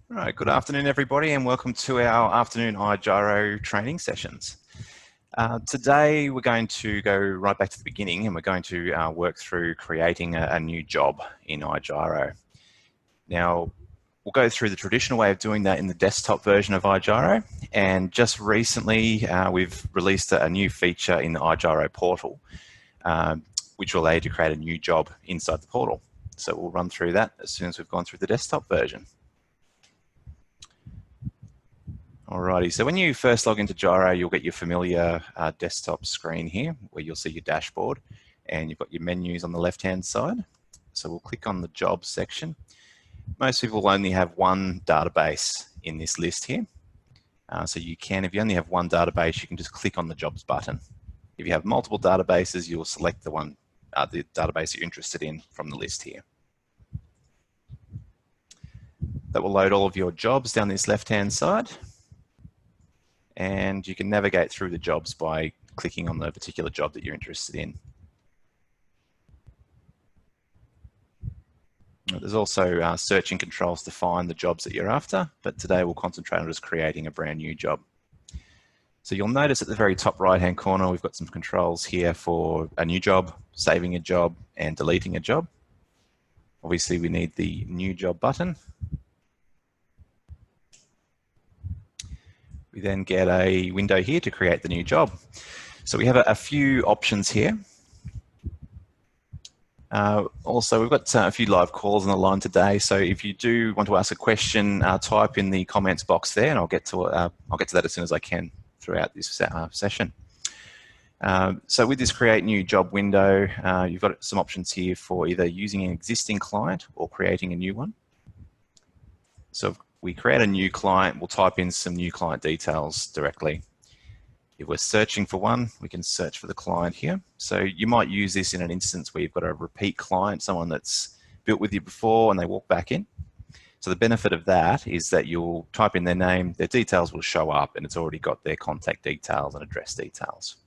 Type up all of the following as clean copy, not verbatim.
All right, good afternoon, everybody, and welcome to our afternoon iGyro training sessions. Today, we're going to go right back to the beginning, and we're going to work through creating a new job in iGyro. Now, we'll go through the traditional way of doing that in the desktop version of iGyro, and just recently, we've released a new feature in the iGyro portal, which will allow you to create a new job inside the portal. So we'll run through that as soon as we've gone through the desktop version. Alrighty, so when you first log into Gyro, you'll get your familiar desktop screen here where you'll see your dashboard and you've got your menus on the left-hand side. So we'll click on the jobs section. Most people will only have one database in this list here. So you can, if you only have one database, you can just click on the jobs button. If you have multiple databases, you'll select the one, the database you're interested in from the list here. That will load all of your jobs down this left-hand side. And you can navigate through the jobs by clicking on the particular job that you're interested in. There's also searching controls to find the jobs that you're after, but today we'll concentrate on just creating a brand new job. So you'll notice at the very top right-hand corner, we've got some controls here for a new job, saving a job, and deleting a job. Obviously, we need the new job button. We then get a window here to create the new job. So we have a few options here. Also, we've got a few live calls on the line today. So if you do want to ask a question, type in the comments box there, and I'll get to that as soon as I can throughout this session. So with this create new job window, you've got some options here for either using an existing client or creating a new one. So we create a new client, we'll type in some new client details directly. If we're searching for one, we can search for the client here. So you might use this in an instance where you've got a repeat client, someone that's built with you before and they walk back in. So the benefit of that is that you'll type in their name, their details will show up, and it's already got their contact details and address details.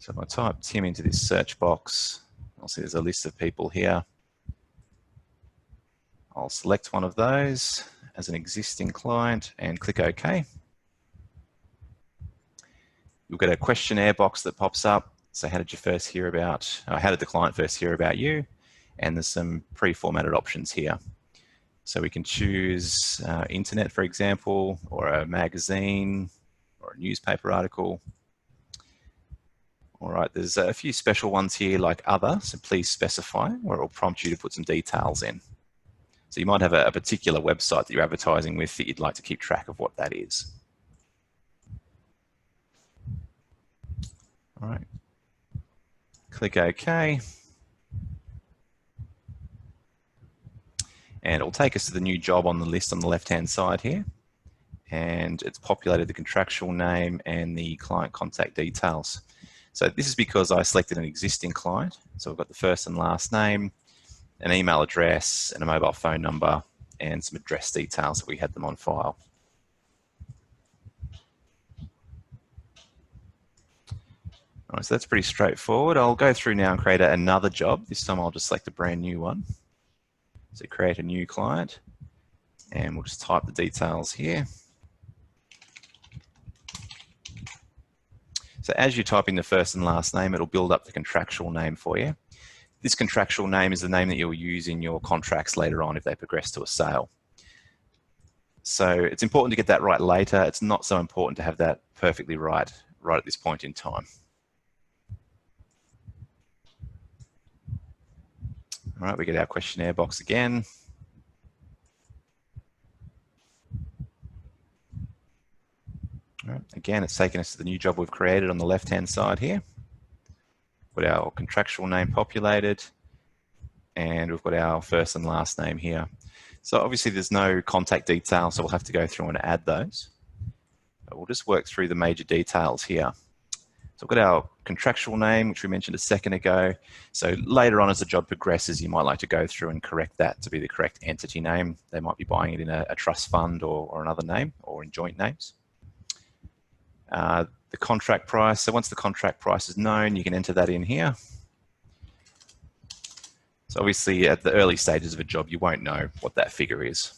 So if I type Tim into this search box, I'll see there's a list of people here. I'll select one of those as an existing client and click OK. You'll get a questionnaire box that pops up. So how did the client first hear about you? And there's some pre-formatted options here. So we can choose internet, for example, or a magazine or a newspaper article. All right, there's a few special ones here like other, so please specify, or it will prompt you to put some details in. So you might have a particular website that you're advertising with that you'd like to keep track of what that is. All right, click OK. And it will take us to the new job on the list on the left-hand side here. And it's populated the contractual name and the client contact details. So this is because I selected an existing client. So we've got the first and last name, an email address and a mobile phone number and some address details that we had them on file. All right, so that's pretty straightforward. I'll go through now and create another job. This time I'll just select a brand new one. So create a new client and we'll just type the details here. So as you type in the first and last name, it'll build up the contractual name for you. This contractual name is the name that you'll use in your contracts later on if they progress to a sale. So it's important to get that right later. It's not so important to have that perfectly right at this point in time. All right, we get our questionnaire box again. All right, again, it's taken us to the new job we've created on the left-hand side here. Got our contractual name populated and we've got our first and last name here. So obviously there's no contact details, so we'll have to go through and add those. But we'll just work through the major details here. So we've got our contractual name, which we mentioned a second ago. So later on as the job progresses, you might like to go through and correct that to be the correct entity name. They might be buying it in a trust fund or another name or in joint names. The contract price, so once the contract price is known, you can enter that in here. So obviously at the early stages of a job, you won't know what that figure is.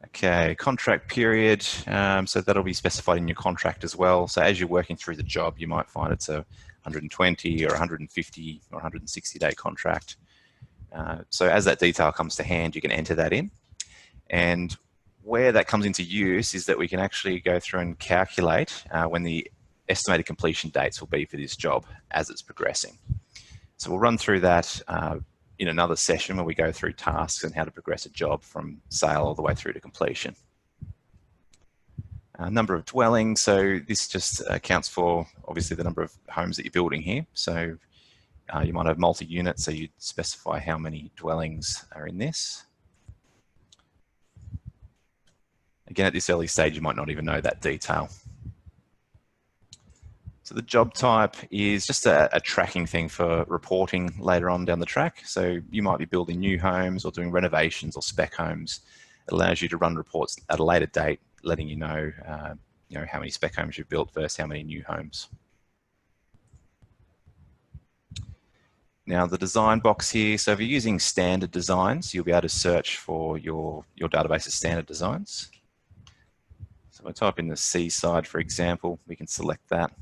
Okay, contract period. So that'll be specified in your contract as well. So as you're working through the job, you might find it's a 120 or 150 or 160 day contract. So as that detail comes to hand, you can enter that in. And where that comes into use is that we can actually go through and calculate when the estimated completion dates will be for this job as it's progressing. So we'll run through that in another session where we go through tasks and how to progress a job from sale all the way through to completion. Number of dwellings, so this just accounts for obviously the number of homes that you're building here. So you might have multi-units, so you specify how many dwellings are in this. Again, at this early stage, you might not even know that detail. So the job type is just a tracking thing for reporting later on down the track. So you might be building new homes or doing renovations or spec homes. It allows you to run reports at a later date, letting you know how many spec homes you've built versus how many new homes. Now the design box here, so if you're using standard designs, you'll be able to search for your database's standard designs. So if I type in the seaside, for example, we can select that.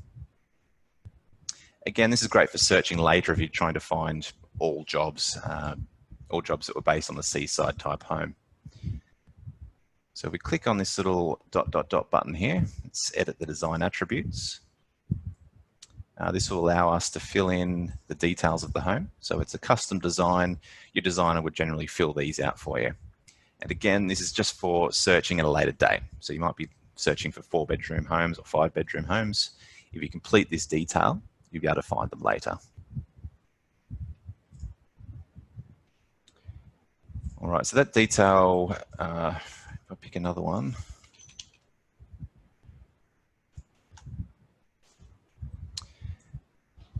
Again, this is great for searching later if you're trying to find all jobs that were based on the seaside type home. So if we click on this little ... button here, let's edit the design attributes. This will allow us to fill in the details of the home. So it's a custom design. Your designer would generally fill these out for you. And again, this is just for searching at a later date. So you might be searching for 4-bedroom homes or 5-bedroom homes. If you complete this detail, you'll be able to find them later. All right, so that detail, if I pick another one.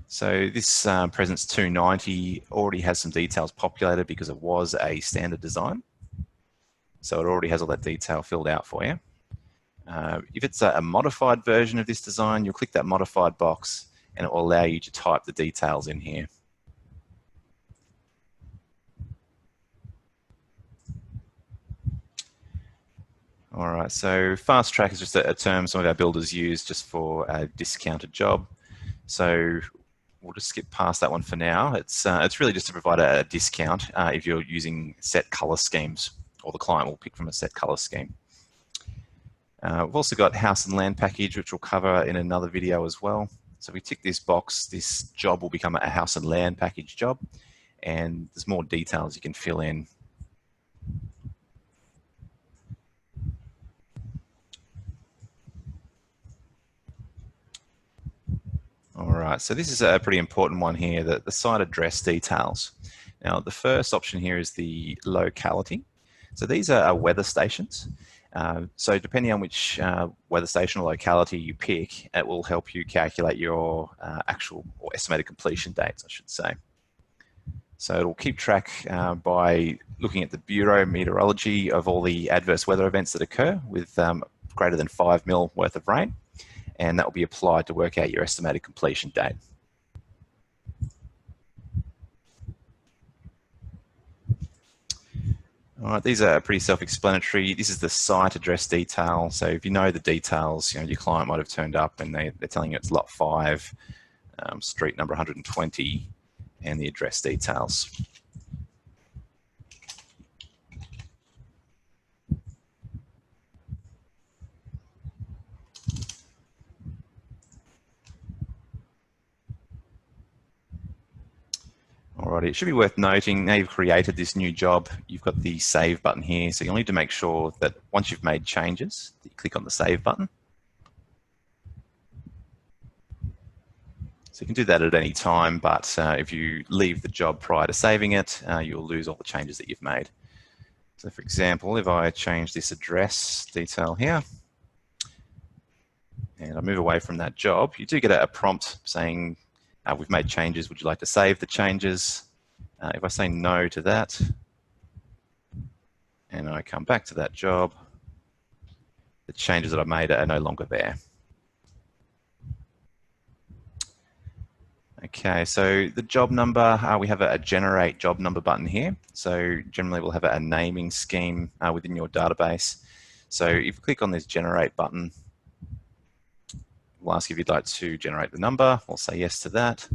So this Presence 290 already has some details populated because it was a standard design. So it already has all that detail filled out for you. If it's a modified version of this design, you'll click that modified box and it will allow you to type the details in here. All right, so fast track is just a term some of our builders use just for a discounted job. So we'll just skip past that one for now. It's really just to provide a discount if you're using set color schemes, or the client will pick from a set color scheme. We've also got house and land package, which we'll cover in another video as well. So if we tick this box, this job will become a house and land package job, and there's more details you can fill in. All right, so this is a pretty important one here, the site address details. Now, the first option here is the locality. So these are weather stations. So depending on which weather station or locality you pick, it will help you calculate your actual or estimated completion dates, I should say. So it'll keep track by looking at the Bureau meteorology of all the adverse weather events that occur with greater than 5 mil worth of rain, and that will be applied to work out your estimated completion date. All right, these are pretty self-explanatory. This is the site address detail. So if you know the details, your client might have turned up and they're telling you it's lot 5, street number 120, and the address details. Alrighty, it should be worth noting, now you've created this new job, you've got the save button here. So you'll need to make sure that once you've made changes, that you click on the save button. So you can do that at any time, but if you leave the job prior to saving it, you'll lose all the changes that you've made. So for example, if I change this address detail here, and I move away from that job, you do get a prompt saying, we've made changes, would you like to save the changes? If I say no to that, and I come back to that job, the changes that I made are no longer there. Okay, so the job number, we have a generate job number button here. So generally we'll have a naming scheme within your database. So if you click on this generate button, we'll ask if you'd like to generate the number. We'll say yes to that,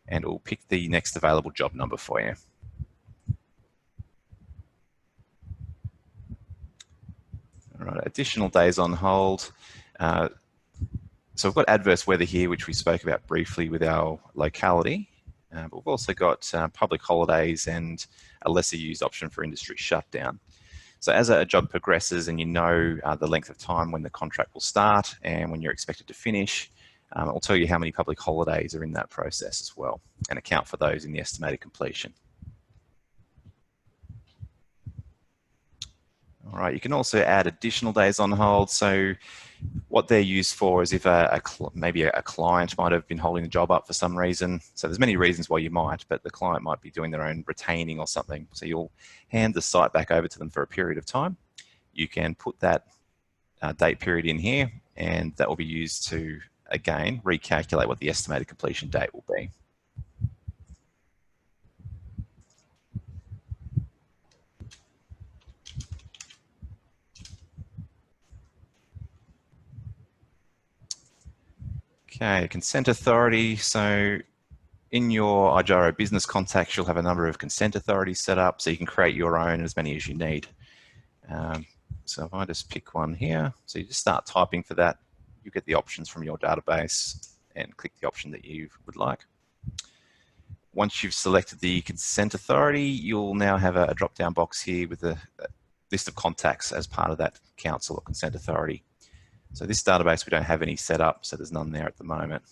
and it will pick the next available job number for you. All right, additional days on hold. So we've got adverse weather here, which we spoke about briefly with our locality, but we've also got public holidays and a lesser used option for industry shutdown. So as a job progresses and you know the length of time when the contract will start and when you're expected to finish, it will tell you how many public holidays are in that process as well and account for those in the estimated completion. All right, you can also add additional days on hold. So what they're used for is if maybe a client might have been holding the job up for some reason. So there's many reasons why you might, but the client might be doing their own retaining or something. So you'll hand the site back over to them for a period of time. You can put that date period in here, and that will be used to, again, recalculate what the estimated completion date will be. Okay, consent authority. So in your iGyro business contacts, you'll have a number of consent authorities set up, so you can create your own, as many as you need. So if I just pick one here, so you just start typing for that, you get the options from your database and click the option that you would like. Once you've selected the consent authority, you'll now have a drop-down box here with a list of contacts as part of that council or consent authority. So this database, we don't have any set up, so there's none there at the moment.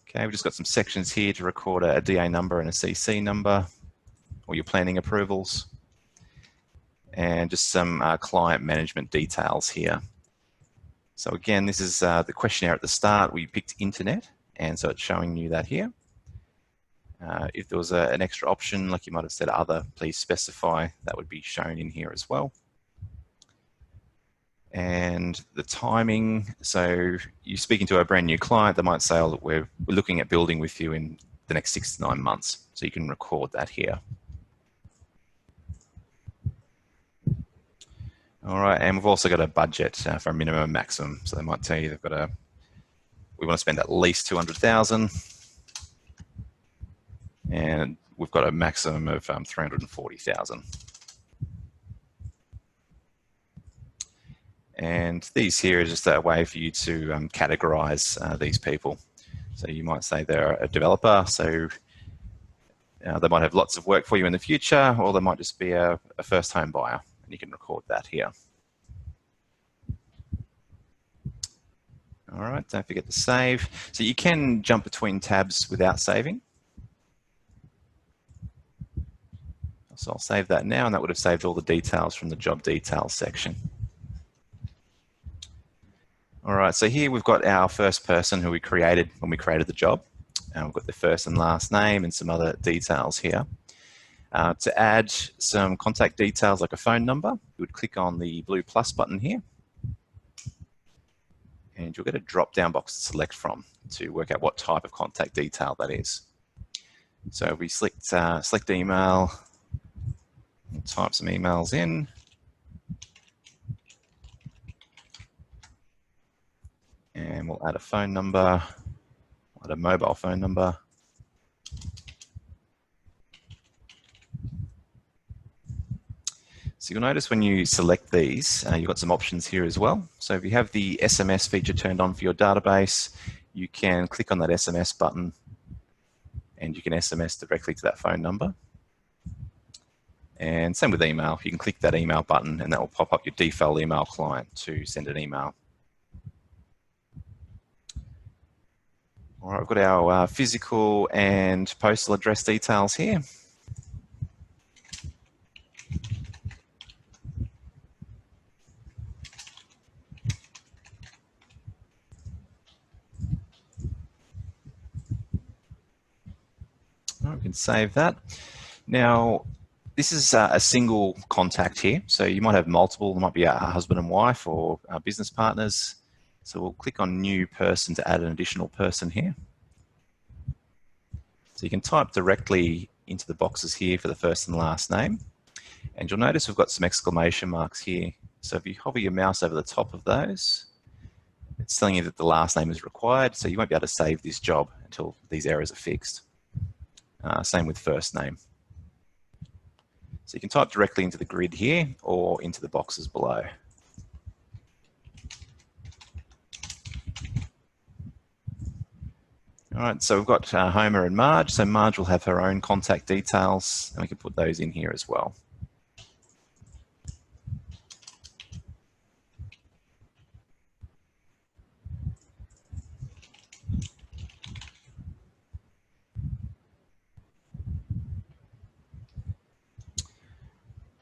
Okay, we've just got some sections here to record a DA number and a CC number, or your planning approvals, and just some client management details here. So again, this is the questionnaire at the start. We picked internet, and so it's showing you that here. If there was an extra option, like you might have said other, please specify, that would be shown in here as well. And the timing, so you're speaking to a brand new client, they might say, oh, look, we're looking at building with you in the next 6 to 9 months. So you can record that here. All right, and we've also got a budget for a minimum and maximum. So they might tell you they've got we want to spend at least 200,000. And we've got a maximum of 340,000. And these here is just a way for you to categorize these people. So you might say they're a developer, so they might have lots of work for you in the future, or they might just be a first home buyer, and you can record that here. All right, don't forget to save. So you can jump between tabs without saving. So I'll save that now, and that would have saved all the details from the job details section. All right, so here we've got our first person who we created when we created the job. And we've got the first and last name and some other details here. To add some contact details like a phone number, you would click on the blue plus button here. And you'll get a drop-down box to select from to work out what type of contact detail that is. So we select email, we'll type some emails in. And we'll add a phone number, add a mobile phone number. So you'll notice when you select these, you've got some options here as well. So if you have the SMS feature turned on for your database, you can click on that SMS button and you can SMS directly to that phone number. And same with email, you can click that email button and that will pop up your default email client to send an email. All right, we've got our physical and postal address details here. All right, we can save that. Now, this is a single contact here. So you might have multiple, there might be a husband and wife or business partners. So we'll click on New Person to add an additional person here. So you can type directly into the boxes here for the first and last name. And you'll notice we've got some exclamation marks here. So if you hover your mouse over the top of those, it's telling you that the last name is required, so you won't be able to save this job until these errors are fixed. Same with first name. So you can type directly into the grid here or into the boxes below. All right, so we've got Homer and Marge. So Marge will have her own contact details, and we can put those in here as well.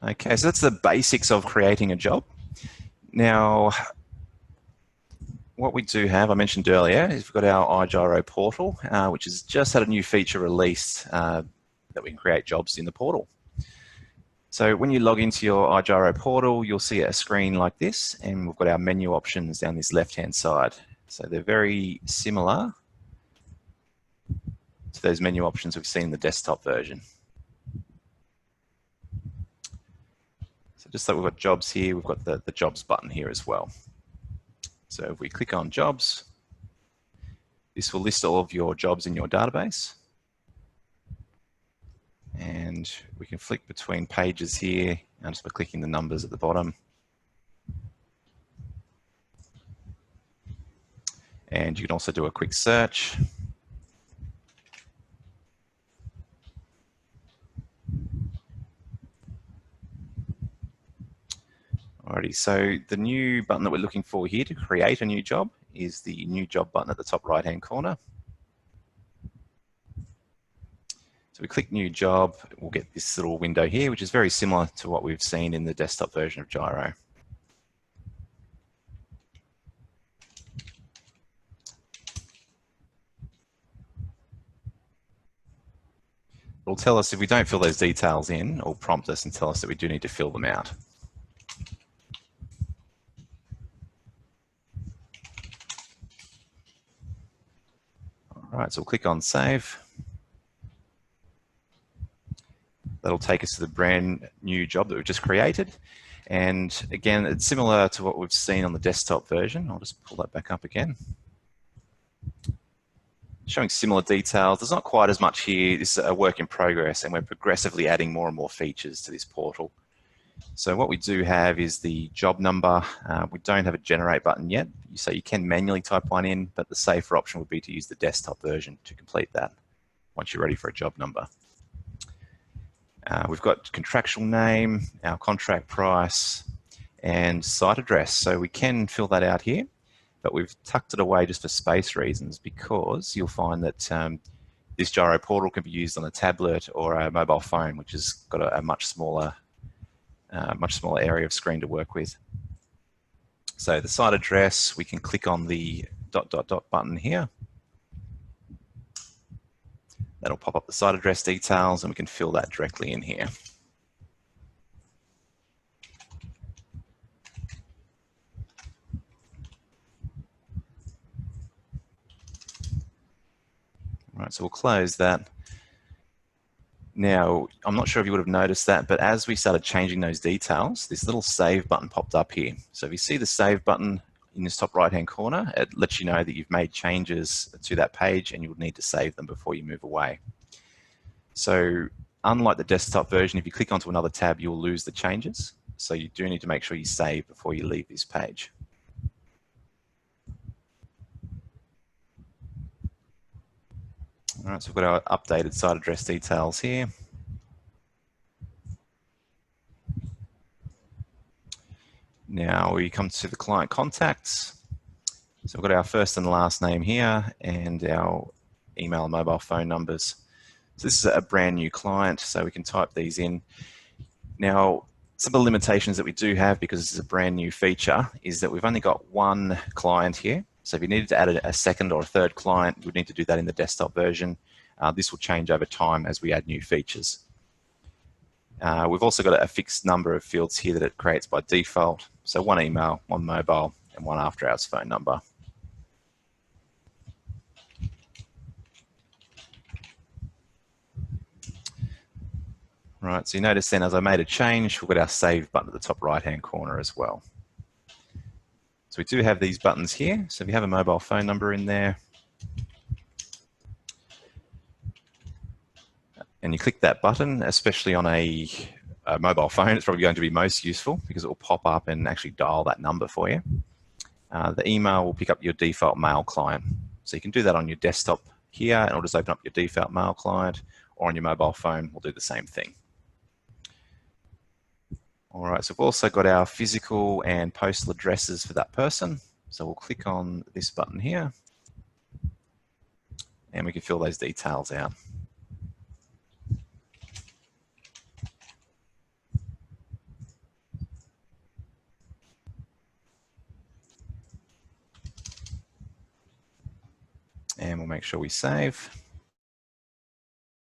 Okay, so that's the basics of creating a job. Now, what we do have, I mentioned earlier, is we've got our iGyro portal, which has just had a new feature released that we can create jobs in the portal. So when you log into your iGyro portal, you'll see a screen like this, and we've got our menu options down this left-hand side. So they're very similar to those menu options we've seen in the desktop version. So just like we've got jobs here, we've got the jobs button here as well. So if we click on jobs, this will list all of your jobs in your database. And we can flick between pages here just by clicking the numbers at the bottom. And you can also do a quick search. Alrighty, so the new button that we're looking for here to create a new job is the new job button at the top right-hand corner. So we click new job, we'll get this little window here, which is very similar to what we've seen in the desktop version of Gyro. It'll tell us if we don't fill those details in, it'll prompt us and tell us that we do need to fill them out. All right, so we'll click on save. That'll take us to the brand new job that we've just created. And again, it's similar to what we've seen on the desktop version. I'll just pull that back up again. Showing similar details. There's not quite as much here. This is a work in progress, and we're progressively adding more and more features to this portal. So what we do have is the job number. We don't have a generate button yet, so you can manually type one in, but the safer option would be to use the desktop version to complete that once you're ready for a job number. We've got contractual name, our contract price, and site address. So we can fill that out here, but we've tucked it away just for space reasons, because you'll find that this Gyro portal can be used on a tablet or a mobile phone, which has got a much smaller area of screen to work with. So the site address, we can click on the ... button here. That'll pop up the site address details, and we can fill that directly in here. All right, so we'll close that. Now, I'm not sure if you would have noticed that, but as we started changing those details, this little save button popped up here. So if you see the save button in this top right-hand corner, it lets you know that you've made changes to that page and you would need to save them before you move away. So unlike the desktop version, if you click onto another tab, you'll lose the changes. So you do need to make sure you save before you leave this page. All right, so we've got our updated site address details here. Now we come to the client contacts. So we've got our first and last name here and our email and mobile phone numbers. So this is a brand new client, so we can type these in. Now, some of the limitations that we do have, because this is a brand new feature, is that we've only got one client here. So if you needed to add a second or a third client, we'd need to do that in the desktop version. This will change over time as we add new features. We've also got a fixed number of fields here that it creates by default. So one email, one mobile, and one after hours phone number. Right, so you notice then as I made a change, we've got our save button at the top right-hand corner as well. So we do have these buttons here. So if you have a mobile phone number in there, and you click that button, especially on a mobile phone, it's probably going to be most useful because it will pop up and actually dial that number for you. The email will pick up your default mail client. So you can do that on your desktop here, and it'll just open up your default mail client, or on your mobile phone, we'll do the same thing. All right, so we've also got our physical and postal addresses for that person. So we'll click on this button here, and we can fill those details out. And we'll make sure we save.